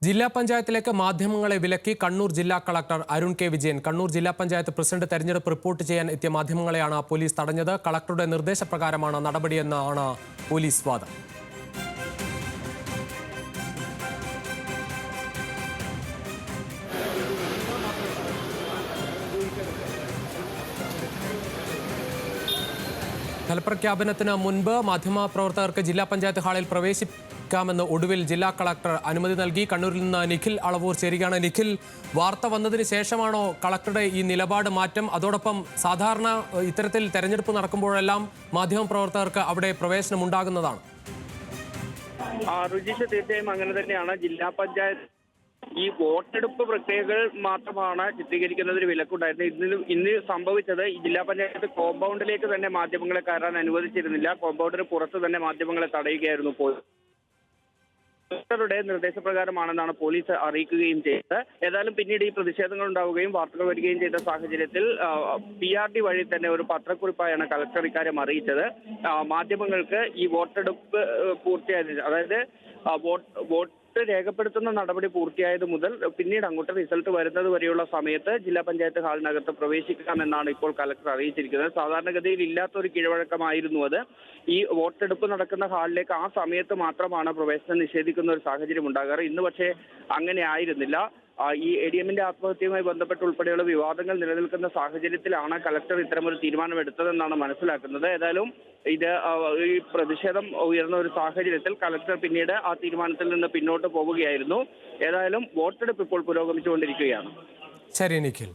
ജില്ലാ പഞ്ചായത്തിലേക്ക് മാധ്യമങ്ങളെ വിലക്കി കണ്ണൂർ ജില്ലാ കളക്ടർ അരുൺ കെ വിജയൻ. കണ്ണൂർ ജില്ലാ പഞ്ചായത്ത് പ്രസിഡന്റ് തെരഞ്ഞെടുപ്പ് റിപ്പോർട്ട് ചെയ്യാൻ എത്തിയ മാധ്യമങ്ങളെയാണ് പോലീസ് തടഞ്ഞത്. കളക്ടറുടെ നിർദ്ദേശപ്രകാരമാണ് നടപടിയെന്നാണ് പോലീസ് വാദം. ഫലപ്രഖ്യാപനത്തിന് മുൻപ് മാധ്യമപ്രവർത്തകർക്ക് ജില്ലാ പഞ്ചായത്ത് ഹാളിൽ പ്രവേശിക്കാമെന്ന് ഒടുവിൽ ജില്ലാ കളക്ടർ അനുമതി നൽകി. കണ്ണൂരിൽ നിന്ന് നിഖിൽ അളവൂർ ചേരുകയാണ്. നിഖിൽ, വാർത്ത വന്നതിന് ശേഷമാണോ കളക്ടറുടെ ഈ നിലപാട് മാറ്റം? അതോടൊപ്പം സാധാരണ ഇത്തരത്തിൽ തെരഞ്ഞെടുപ്പ് നടക്കുമ്പോഴെല്ലാം മാധ്യമപ്രവർത്തകർക്ക് അവിടെ പ്രവേശനം ഉണ്ടാകുന്നതാണ്. രുചിഷ്, തീർച്ചയായും അങ്ങനെ തന്നെയാണ്. ജില്ലാ പഞ്ചായത്ത് ഈ വോട്ടെടുപ്പ് പ്രക്രിയകൾ മാത്രമാണ് ചിത്രീകരിക്കുന്നതിന് വിലക്കുണ്ടായിരുന്നത്. ഇന്ന് സംഭവിച്ചത് ഈ ജില്ലാ പഞ്ചായത്ത് കോമ്പൗണ്ടിലേക്ക് തന്നെ മാധ്യമങ്ങളെ കയറാൻ അനുവദിച്ചിരുന്നില്ല. കോമ്പൗണ്ടിന് പുറത്ത് തന്നെ മാധ്യമങ്ങളെ തടയുകയായിരുന്നു. കളക്ടറുടെ നിർദ്ദേശപ്രകാരമാണെന്നാണ് പോലീസ് അറിയിക്കുകയും ചെയ്തത്. ഏതായാലും പിന്നീട് ഈ പ്രതിഷേധങ്ങൾ ഉണ്ടാവുകയും വാർത്തകൾ വരികയും ചെയ്ത സാഹചര്യത്തിൽ PRD വഴി തന്നെ ഒരു പത്രക്കുറിപ്പായാണ് കളക്ടർ ഇക്കാര്യം അറിയിച്ചത്. മാധ്യമങ്ങൾക്ക് ഈ വോട്ടെടുപ്പ് പൂർത്തിയായത്, അതായത് വോട്ട് രേഖപ്പെടുത്തുന്ന നടപടി പൂർത്തിയായത് മുതൽ പിന്നീട് അങ്ങോട്ട് റിസൾട്ട് വരുന്നത് വരെയുള്ള സമയത്ത് ജില്ലാ പഞ്ചായത്ത് ഹാളിനകത്ത് പ്രവേശിക്കാമെന്നാണ് ഇപ്പോൾ കളക്ടർ അറിയിച്ചിരിക്കുന്നത്. സാധാരണഗതിയിൽ ഇല്ലാത്തൊരു കീഴ്വഴക്കമായിരുന്നു അത്. ഈ വോട്ടെടുപ്പ് നടക്കുന്ന ഹാളിലേക്ക് ആ സമയത്ത് മാത്രമാണ് പ്രവേശനം നിഷേധിക്കുന്ന ഒരു സാഹചര്യം ഉണ്ടാകാറ്. ഇന്ന് പക്ഷേ അങ്ങനെ ആയിരുന്നില്ല. ഈ ADMന്റെ ആത്മഹത്യയുമായി ബന്ധപ്പെട്ട് ഉൾപ്പെടെയുള്ള വിവാദങ്ങൾ നിലനിൽക്കുന്ന സാഹചര്യത്തിലാണ് കളക്ടർ ഇത്തരമൊരു തീരുമാനമെടുത്തതെന്നാണ് മനസ്സിലാക്കുന്നത്. ഏതായാലും ഇത് ഈ പ്രതിഷേധം ഉയർന്ന ഒരു സാഹചര്യത്തിൽ കളക്ടർ പിന്നീട് ആ തീരുമാനത്തിൽ നിന്ന് പിന്നോട്ട് പോവുകയായിരുന്നു. ഏതായാലും വോട്ടെടുപ്പ് ഇപ്പോൾ പുരോഗമിച്ചുകൊണ്ടിരിക്കുകയാണ്. ശരി നിഖിൽ.